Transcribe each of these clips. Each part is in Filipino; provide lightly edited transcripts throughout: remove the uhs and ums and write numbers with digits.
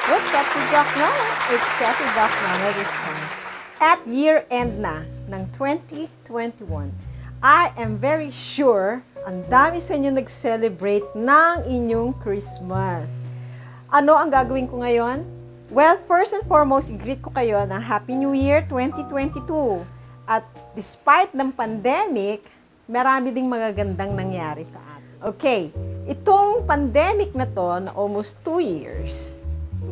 What's up with Doc Nana? It's Chefy Doc Nana this time. At year-end na ng 2021, I am very sure ang dami sa inyo nag-celebrate ng inyong Christmas. Ano ang gagawin ko ngayon? Well, first and foremost, i-greet ko kayo ng Happy New Year 2022. At despite ng pandemic, marami ding magagandang nangyari sa atin. Okay, itong pandemic na to na almost 2 years,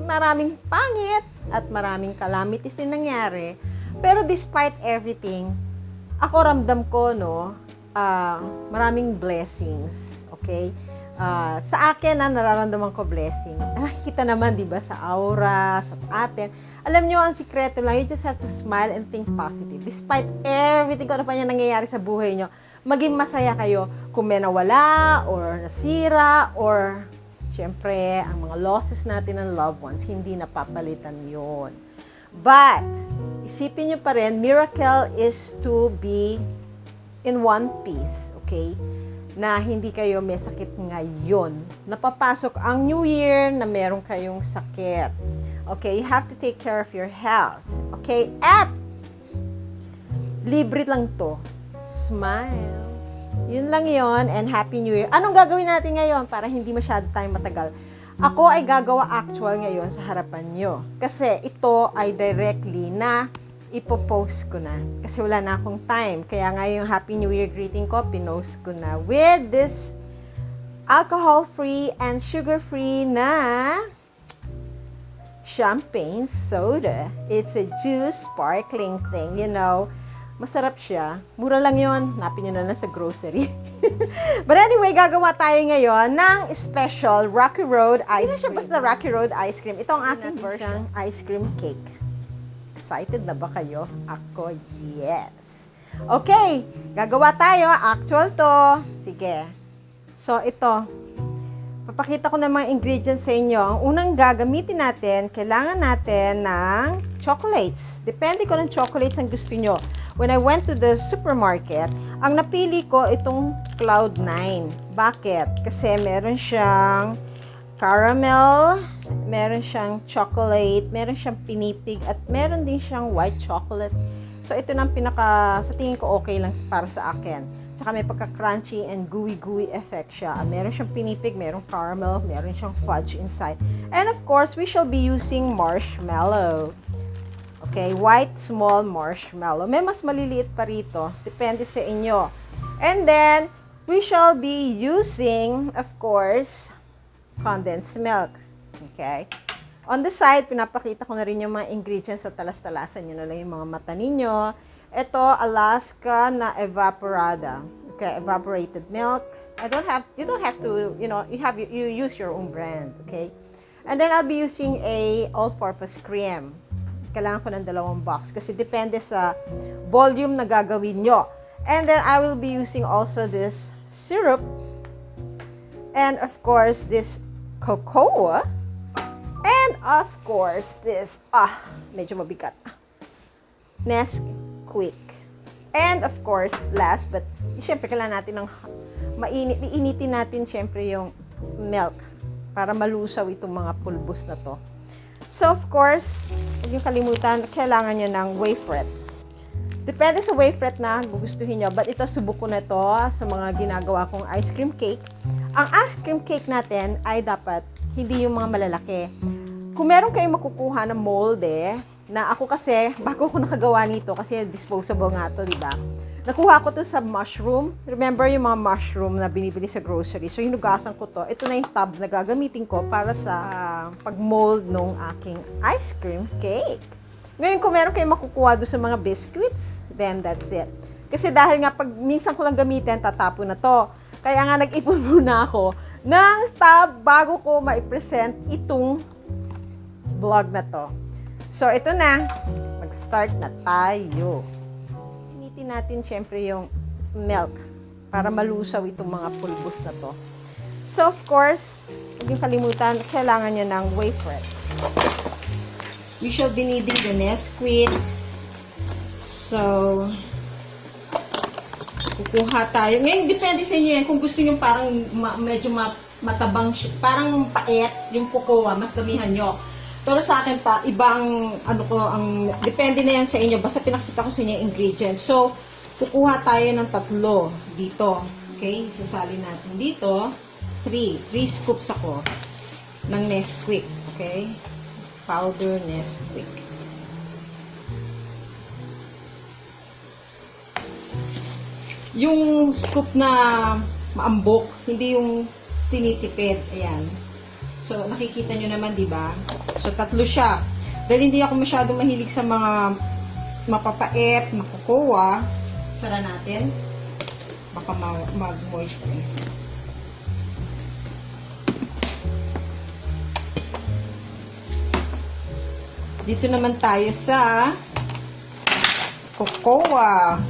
maraming pangit at maraming calamities din nangyari. Pero despite everything, ako ramdam ko, maraming blessings. Okay? Sa akin, nararamdaman ko blessing. Nakikita naman, di ba, sa aura, sa atin. Alam nyo, ang sikreto lang, you just have to smile and think positive. Despite everything kung ano pa niya nangyayari sa buhay nyo, maging masaya kayo kung may nawala, or nasira, or siyempre, ang mga losses natin ng loved ones, hindi napapalitan yon. But, isipin nyo pa rin, miracle is to be in one piece, okay? Na hindi kayo may sakit ngayon. Napapasok ang New Year na meron kayong sakit. Okay, you have to take care of your health. Okay, at libre lang to. Smile. Yun lang yon, and Happy New Year. Anong gagawin natin ngayon para hindi masyado tayong matagal? Ako ay gagawa actual ngayon sa harapan nyo. Kasi ito ay directly na ipopost ko na. Kasi wala na akong time. Kaya nga yung Happy New Year greeting ko, pinost ko na with this alcohol-free and sugar-free na champagne soda. It's a juice sparkling thing, you know. Masarap siya. Mura lang yon. Hanapin nyo na lang sa grocery. But anyway, gagawa tayo ngayon ng special Rocky Road ice cream. Hindi siya basta Rocky Road ice cream. Ito ang aking version ice cream cake. Excited na ba kayo? Ako, yes. Okay, gagawa tayo. Actual to. Sige. So, ito. Papakita ko ng mga ingredients sa inyo. Ang unang gagamitin natin, kailangan natin ng chocolates. Depende ko ng chocolates ang gusto nyo. When I went to the supermarket, ang napili ko itong Cloud9. Bakit? Kasi meron siyang caramel, meron siyang chocolate, meron siyang pinipig, at meron din siyang white chocolate. So, ito nang sa tingin ko okay lang para sa akin. Tsaka may pagka-crunchy and gooey-gooey effect siya. Meron siyang pinipig, meron caramel, meron siyang fudge inside. And of course, we shall be using marshmallow. Okay, white small marshmallow. May mas maliliit pa rito. Depende sa inyo. And then, we shall be using, of course, condensed milk. Okay? On the side, pinapakita ko na rin yung mga ingredients sa talas-talasan nyo na lang yung mga mata ninyo. Ito, Alaska na evaporada. Okay, evaporated milk. You don't have to, you use your own brand. Okay? And then, I'll be using a all-purpose cream. Kailangan ko ng 2 box kasi depende sa volume na gagawin nyo. And then, I will be using also this syrup. And of course, this cocoa. And of course, this, medyo mabigat. Nesquik. And of course, last but, syempre, kailangan natin ng iinitin natin syempre yung milk para malusaw itong mga pulbos na to. So, of course, huwag nyo kalimutan, kailangan nyo ng waferette. Depende sa waferette na gugustuhin nyo. But ito, subok ko na ito sa mga ginagawa kong ice cream cake. Ang ice cream cake natin ay dapat hindi yung mga malalaki. Kung meron kayong makukuha ng molde, na ako kasi, bago ko nakagawa nito, kasi disposable nga to, di ba? Nakuha ko to sa mushroom. Remember yung mga mushroom na binibili sa grocery? So, hinugasan ko to. Ito na yung tub na gagamitin ko para sa pag-mold ng aking ice cream cake. Ngayon, kung meron kayong makukuha doon sa mga biscuits, then that's it. Kasi dahil nga, pag minsan ko lang gamitin, tatapon na to. Kaya nga, nag-ipon muna ako ng tub bago ko ma-present itong vlog na to. So, ito na. Mag-start na tayo. Natin syempre yung milk para malusaw itong mga pulbos na to. So, of course, huwag yung kalimutan, kailangan nyo ng waferette. We shall be needing the Nesquik. So, kukuha tayo. Ngayon, depende sa inyo yan. Kung gusto nyo parang medyo matabang, parang paet yung cocoa, mas damihan nyo. Pero sa akin pa, ibang, ano ko, depende na yan sa inyo. Basta pinakita ko sa inyo yung ingredients. So, kukuha tayo ng 3 dito. Okay? Isasali natin dito. 3 scoops ako ng Nesquik. Okay? Powder Nesquik. Yung scoop na maambok, hindi yung tinitipid. Ayan. So, nakikita nyo naman, di ba? So, 3 siya. Dahil hindi ako masyadong mahilig sa mga mapapait, makukuha. Sara natin. Baka mag-moist eh. Dito naman tayo sa cocoa.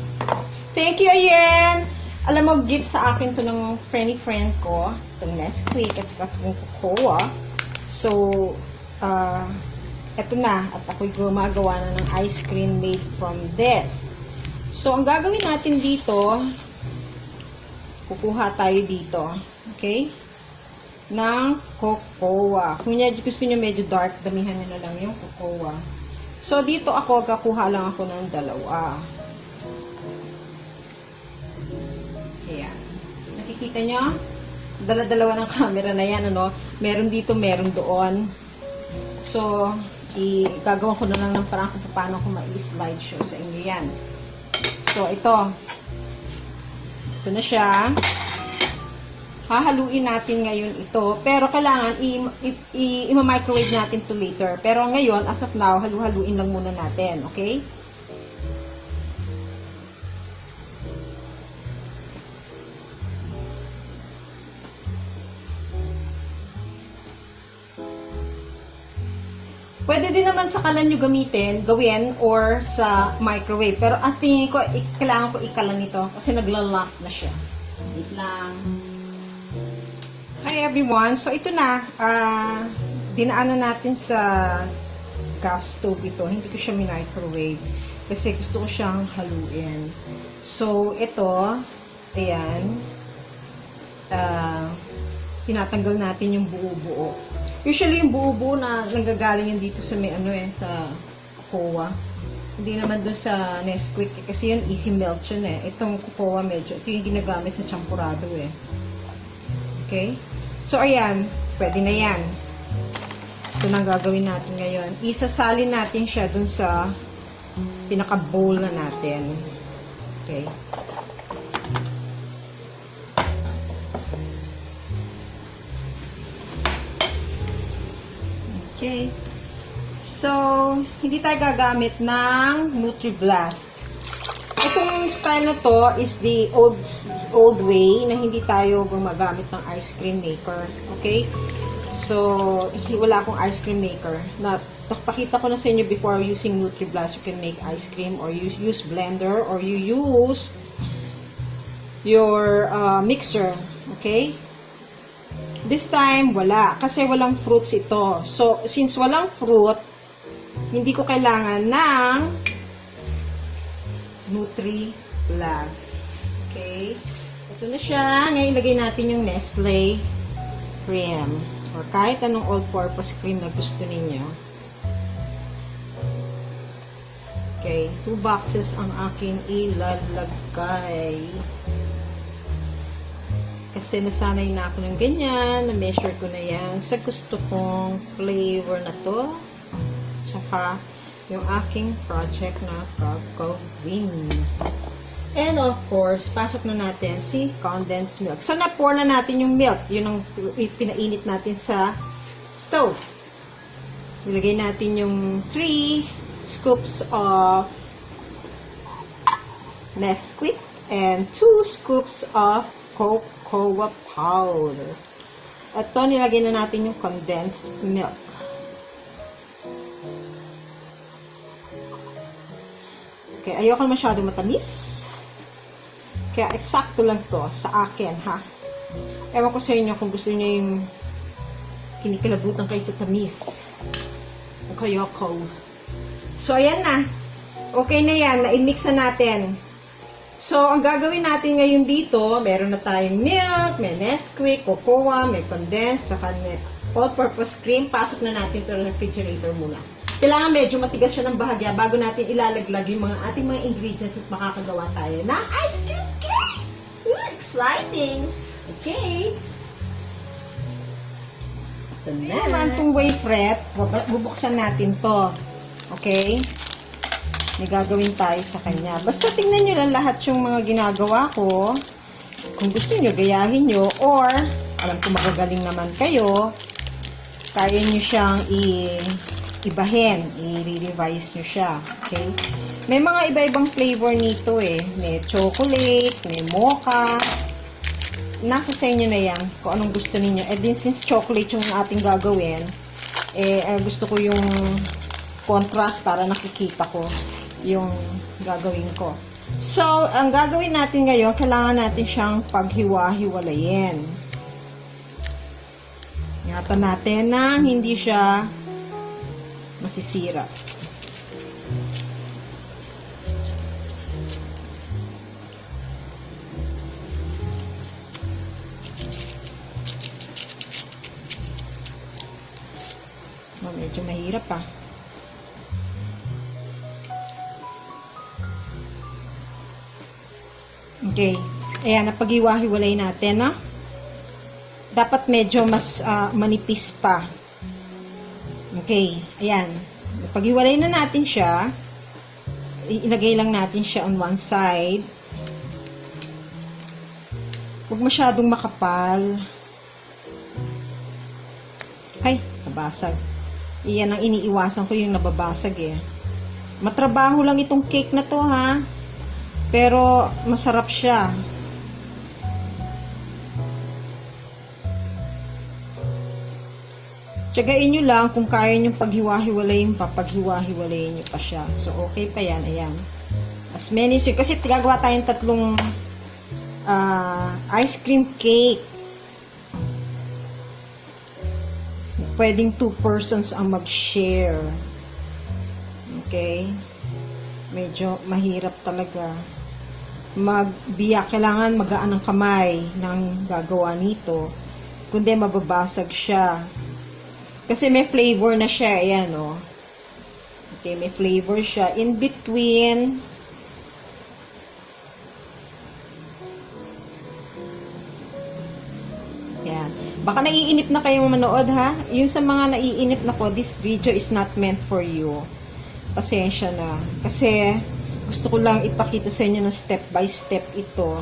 Thank you, Ayen! Alam mo, gift sa akin to ng friend ko. Itong Nesquik at saka itong cocoa. So, eto na. At ako'y gumagawa na ng ice cream made from this. So, ang gagawin natin dito, kukuha tayo dito. Okay? Ng cocoa. Kung gusto nyo medyo dark, damihan nyo na lang yung cocoa. So, dito ako, kakuha lang ako ng 2. Ayan. Nakikita nyo? Dala-dalawa ng camera na yan, ano? Meron dito, meron doon. So, gagawa ko na lang ng parang kung paano ko ma-slideshow sa inyo yan. So, ito. Ito na siya. Hahaluin natin ngayon ito. Pero kailangan i-microwave natin to later. Pero ngayon, as of now, halu-haluin lang muna natin. Okay? Pwede din naman sa kalan nyo gawin, or sa microwave. Pero ang tingin ko, kailangan ko ikalan nito kasi nagla-lock na siya. Wait lang. Hi everyone. So, ito na. Dinaanan natin sa gas stove ito. Hindi ko siya microwave kasi gusto ko siyang haluin. So, ito. Ayan. Tinatanggal natin yung buo-buo. Usually, yung buo-buo na nanggagaling yun dito sa sa cocoa. Hindi naman doon sa Nesquik. Kasi yun, easy melt yun eh. Itong cocoa medyo. Ito yung ginagamit sa champurado eh. Okay? So, ayan. Pwede na yan. Ito na gagawin natin ngayon. Isasalin natin siya doon sa pinaka-bowl na natin. Okay? Okay. So, hindi tayo gagamit ng NutriBlast. Itong style na to is the old way na hindi tayo gumagamit ng ice cream maker. Okay? So, wala akong ice cream maker. Pakita ko na sa inyo before using NutriBlast, you can make ice cream or you use blender or you use your mixer. Okay? This time, wala. Kasi walang fruits ito. So, since walang fruit, hindi ko kailangan ng NutriBlast. Okay? Ito na siya. Ngayon, ilagay natin yung Nestle cream. Or kahit anong all-purpose cream na gusto ninyo. Okay. 2 boxes ang aking ilalagay. Kasi nasanay na ako ng ganyan, na-measure ko na yan sa gusto kong flavor na to. Tsaka, yung aking project na gagawin. And of course, pasok na natin si condensed milk. So, na-pour na natin yung milk. Yun ang pinainit natin sa stove. Ilagay natin yung 3 scoops of Nesquik and 2 scoops of cocoa powder. Ito, nilagay na natin yung condensed milk. Okay, ayoko masyado matamis. Kaya, eksakto lang to sa akin, ha? Ewan ko sa inyo kung gusto niyo yung kinikilabutan kayo sa tamis. O kayoko. So, ayan na. Okay na yan. Na-mix na natin. So, ang gagawin natin ngayon dito, meron na tayong milk, may Nesquik, cocoa, may condensed, saka may all-purpose cream. Pasok na natin ito sa refrigerator muna. Kailangan medyo matigas siya ng bahagya bago natin ilalaglag yung mga ating mga ingredients at makakagawa tayo ng ice cream cake! Exciting! Okay. Ito na. Itong wafret, bubuksan natin to. Okay? May gagawin tayo sa kanya. Basta tingnan nyo lang lahat yung mga ginagawa ko. Kung gusto nyo, gayahin nyo. Or, alam ko magagaling naman kayo, kaya nyo siyang ibahin. I-revise nyo siya. Okay? May mga iba-ibang flavor nito eh. May chocolate, may mocha. Nasa sa inyo na yan kung anong gusto ninyo. Eh din since chocolate yung ating gagawin, gusto ko yung contrast para nakikita ko yung gagawin ko. So, ang gagawin natin ngayon, kailangan natin siyang paghiwa-hiwalayin. Ingatan natin na hindi siya masisira. Medyo mahirap pa. Okay. Ayan, napag-iwa-hiwalay natin, no? Dapat medyo mas manipis pa. Okay. Ayan. Napag-iwalay na natin siya. Ilagay lang natin siya on one side. Huwag masyadong makapal. Ay, nabasag. Iyan ang iniiwasan ko, yung nababasag eh. Matrabaho lang itong cake na to, ha? Pero, masarap siya. Tsagain nyo lang kung kaya nyo paghiwa-hiwalayin pa, paghiwa-hiwalayin nyo pa siya. So, okay pa yan. Ayan. As many as you, kasi gagawa tayong tatlong ice cream cake. Pwedeng 2 persons ang mag-share. Okay? Medyo mahirap talaga. Kailangan magaan ang kamay ng gagawa nito. Kundi mababasag siya. Kasi may flavor na siya. Ayan, oh. Okay, may flavor siya. In between, yan. Baka naiinip na kayong manood, ha? Yung sa mga naiinip na ko, this video is not meant for you. Pasensya na. Kasi, gusto ko lang ipakita sa inyo na step by step ito.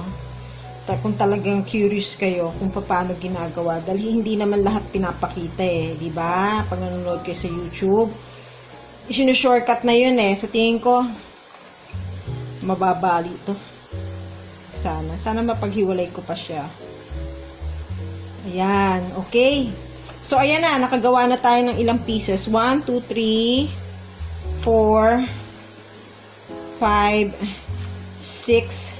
Kung talagang curious kayo kung paano ginagawa. Dahil hindi naman lahat pinapakita eh. Diba? Pag nanonood kayo sa YouTube, shortcut na yun eh. Sa tingin ko, mababali ito. Sana mapaghiwalay ko pa siya. Ayan, okay. So, ayan na, nakagawa na tayo ng ilang pieces. 1, 2, 3, 4, 5, 6,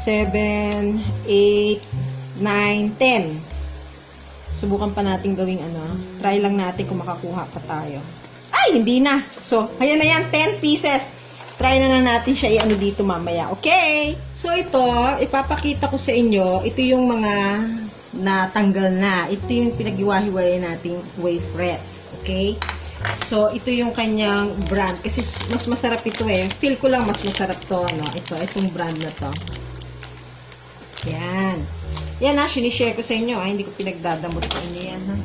7, 8, 9, 10. Subukan pa natin gawing try lang natin kung makakuha pa tayo. Ay, hindi na. So, ayan na yan, 10 pieces. Try na natin siya dito mamaya. Okay? So, ito, ipapakita ko sa inyo, ito yung mga natanggal na. Ito yung pinag-iwa-hiwalay nating wafrets. Okay? So, ito yung kanyang brand. Kasi mas masarap ito eh. Feel ko lang mas masarap to, no? Itong brand na to. Yan. Yan sinishare ko sa inyo, Hindi ko pinagdadamot sa inyo yan, ha?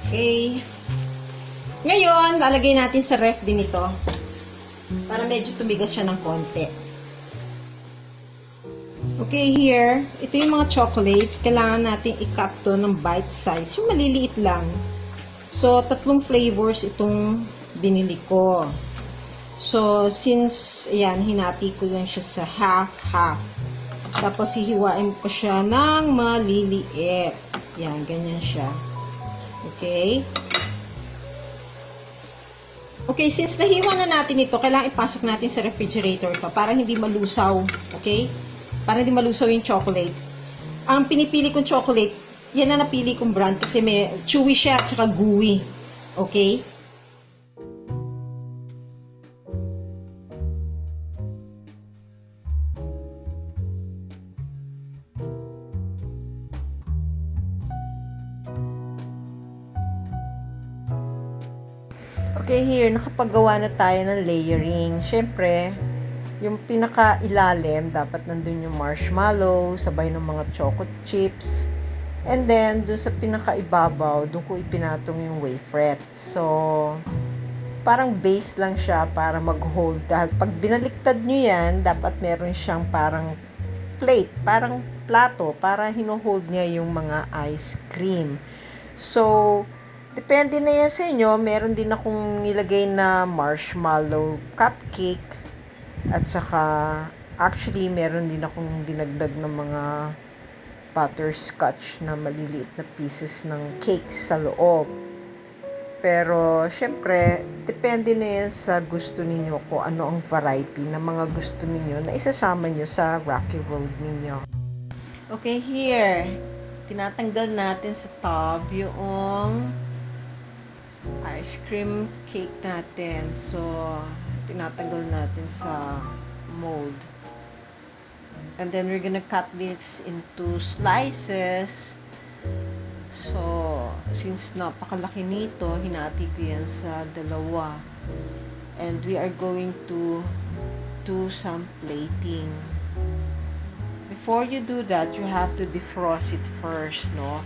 Okay. Ngayon, lalagay natin sa ref din ito. Para medyo tumigas siya ng konti. Okay, here, ito yung mga chocolates. Kailangan natin i-cut to ng bite size. Yung maliliit lang. So, 3 flavors itong binili ko. So, since, ayan, hinati ko lang siya sa half-half. Tapos, hihiwain ko siya ng maliliit. Yan, ganyan siya. Okay? Okay, since nahiwa na natin ito, kailangan ipasok natin sa refrigerator pa para hindi malusaw. Okay? Para hindi malusaw yung chocolate. Ang pinipili kong chocolate, yan na napili kong brand kasi may chewy siya at saka gooey. Okay? Okay, here, nakapagawa na tayo ng layering. Siyempre, yung pinaka-ilalim, dapat nandun yung marshmallow, sabay ng mga choco chips. And then, dun sa pinaka-ibabaw, dun ko ipinatong yung wafer. So, parang base lang siya para mag-hold. Dahil pag binaliktad nyo yan, dapat meron siyang parang plate, parang plato, para hino-hold niya yung mga ice cream. So, depende na yan sa inyo. Meron din akong nilagay na marshmallow cupcake. At saka, actually, meron din akong dinagdag ng mga butterscotch na maliliit na pieces ng cake sa loob. Pero, syempre, depende na yan sa gusto ninyo kung ano ang variety na mga gusto ninyo na isasama nyo sa Rocky Road ninyo. Okay, here. Tinatanggal natin sa tub yung ice cream cake natin. So, tinatanggal natin sa mold. And then, we're gonna cut this into slices. So, since napakalaki nito, hinati ko yan sa dalawa. And we are going to do some plating. Before you do that, you have to defrost it first, no?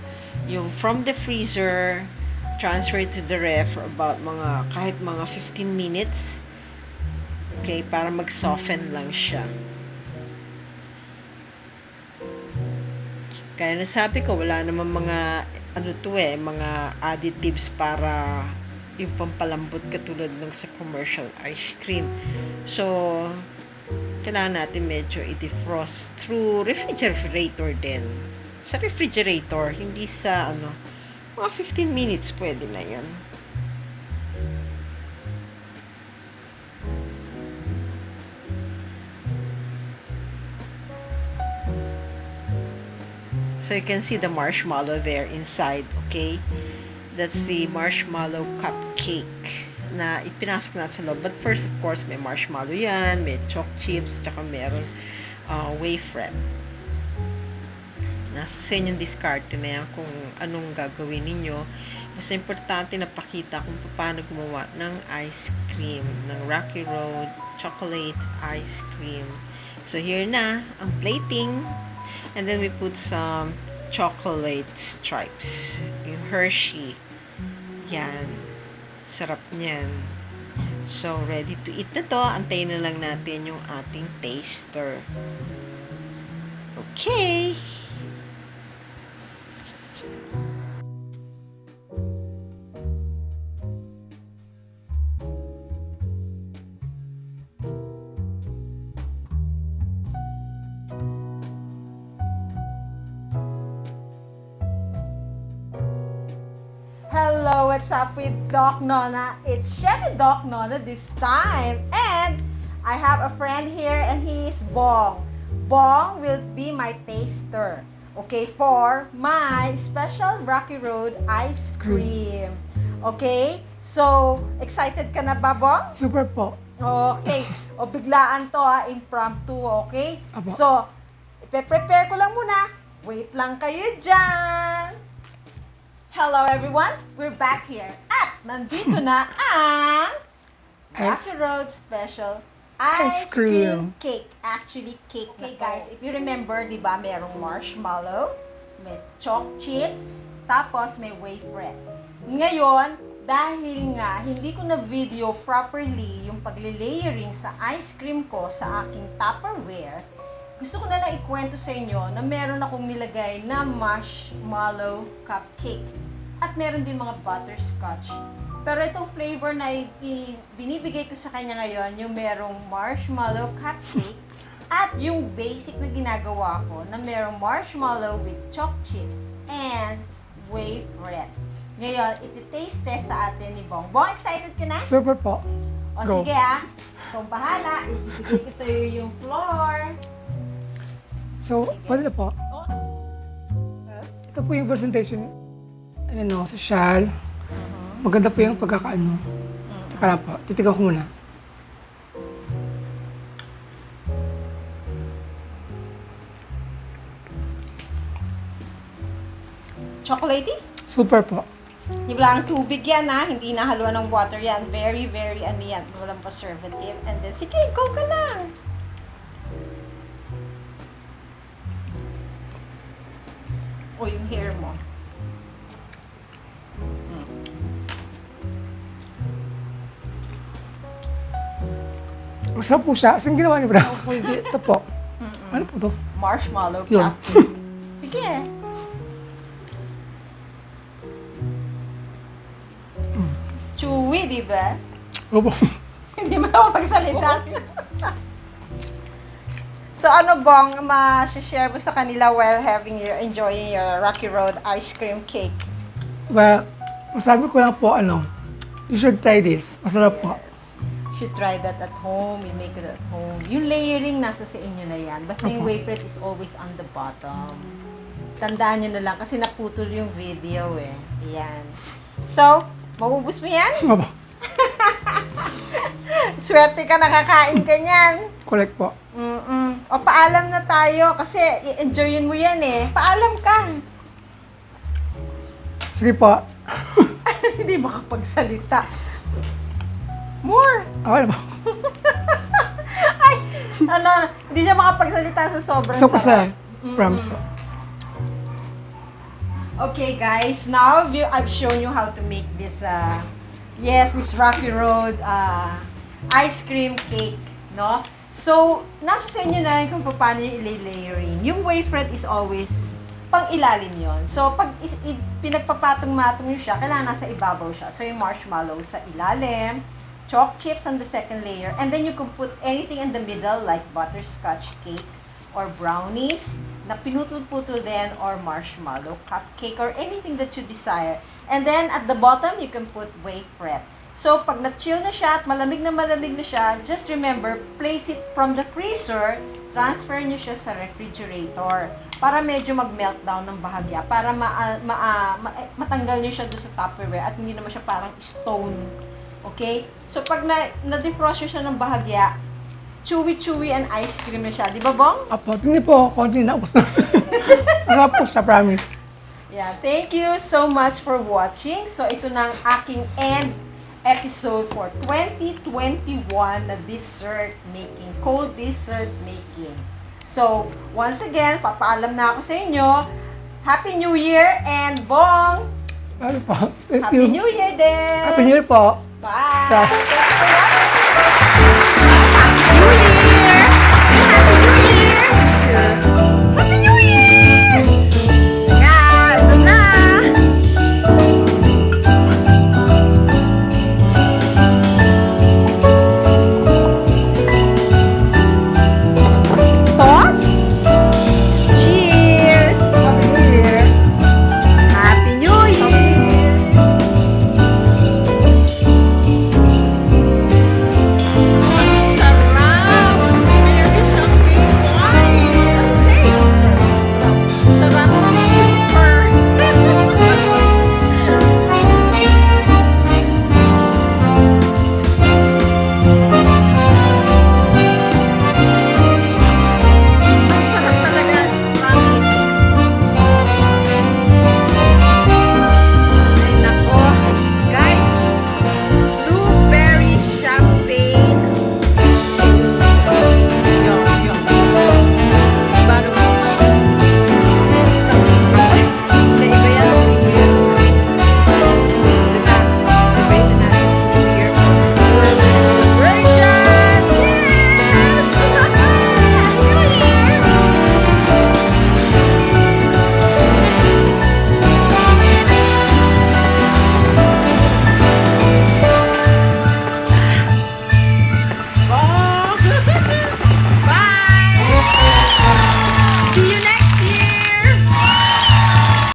Yung from the freezer, transfer it to the ref for about kahit mga 15 minutes. Okay, para mag-soften lang siya. Kaya nasabi ko, wala naman mga mga additives para yung pampalambot katulad ng sa commercial ice cream. So, kailangan natin medyo i-defrost through refrigerator din. Sa refrigerator, hindi sa mga 15 minutes pwede na yun. So you can see the marshmallow there inside, okay? That's the marshmallow cupcake na ipinasok na sa loob. But first, of course, may marshmallow yan, may choc chips, tsaka meron wafer. Nasa sa inyong diskarte na yan kung anong gagawin ninyo. Basta importante na pakita kung paano gumawa ng ice cream, ng Rocky Road chocolate ice cream. So here na ang plating. And then we put some chocolate stripes. Yung Hershey. Yan. Sarap niyan. So, ready to eat na to. Antayin na lang natin yung ating taster. Okay. Hello, what's up with Doc Nona? It's Chef Doc Nona this time. And I have a friend here and he is Bong. Bong will be my taster. Okay, for my special Rocky Road ice cream. Okay? So, excited ka na ba, Bong? Super po. Okay. O, biglaan to impromptu, okay? Apo. So, ipe-prepare ko lang muna. Wait lang kayo dyan. Hello everyone, we're back here. At nandito na ang Rocky Road Special Ice Cream Cake. Actually, cake. Okay guys, if you remember, di ba, merong marshmallow, may choc chips, tapos may wafer. Ngayon, dahil nga hindi ko na video properly yung pagle-layering sa ice cream ko sa aking Tupperware, gusto ko na lang ikwento sa inyo na meron akong nilagay na marshmallow cupcake. At meron din mga butterscotch. Pero itong flavor na binibigay ko sa kanya ngayon, yung merong marshmallow cupcake at yung basic na ginagawa ko na merong marshmallow with choc chips and wafer. Ngayon, iti-taste test sa atin ni Bong. Bong, excited ka na? Super po. O Go. sige itong bahala. Ibigay ko sa iyo yung floor. So, pwede na po. Ito po yung presentation. Social. Maganda po yung pagkakaano. Teka lang po, titigan ko muna. Chocolatey? Super po. Hindi lang tubig yan ha, hindi nahaluan ng water yan. Very, very ano yan, walang preservative. And then, sige, go ka lang. O, yung hair mo. Masarap po siya. Saan ginawa niyo ba? Ito po. Ano po to? Marshmallow Yun. cup. Sige. Chewy, di ba? Opo. Hindi mo ako magsalita. So ano bang ma-share mo sa kanila while enjoying your Rocky Road ice cream cake? Well, masabi ko lang po, you should try this. Masarap po. You should try that at home. You make it at home. Yung layering nasa sa inyo na yan. Basta yung wafer is always on the bottom. Tandaan nyo na lang kasi naputol yung video eh. Yan. So, maubos mo yan? Opo. Swerte ka nakakain ka niyan. Collect po. O paalam na tayo kasi i-enjoyin mo yan eh. Paalam ka. Sige po. Hindi makapagsalita. More. Okay na po. Ay, hindi siya makapagsalita sa sobrang So, kasi, sarap. promise po. Okay guys, now I've shown you how to make this, this Rocky Road ice cream cake, no? So, nasa sa inyo na kung paano yung i-layering. Yung wafer is always pang ilalim yon. So, pag pinagpapatong-matong nyo siya, kailangan nasa ibabaw siya. So, yung marshmallow sa ilalim, chalk chips on the second layer, and then you can put anything in the middle like butterscotch cake or brownies na pinutol-putol din or marshmallow cupcake or anything that you desire. And then at the bottom, you can put wafer. So pag na-chill na siya at malamig na siya, just remember, place it from the freezer, transfer niyo siya sa refrigerator para medyo mag-melt down ng bahagya, para matanggal niyo siya doon sa Tupperware at hindi naman siya parang stone. Okay? So pag na-defrost siya ng bahagya, chewy and ice cream na siya. Di ba, Bong? Apo, tingnan po, konti na ubos na. Masarap po siya, promise. Yeah, thank you so much for watching. So, ito na ang aking end episode for 2021 na dessert making, cold dessert making. So, once again, papaalam na ako sa inyo. Happy New Year and Bong! Ano po? Thank Happy you. New Year din! Happy New Year po. Bye! Bye. Thank you for watching!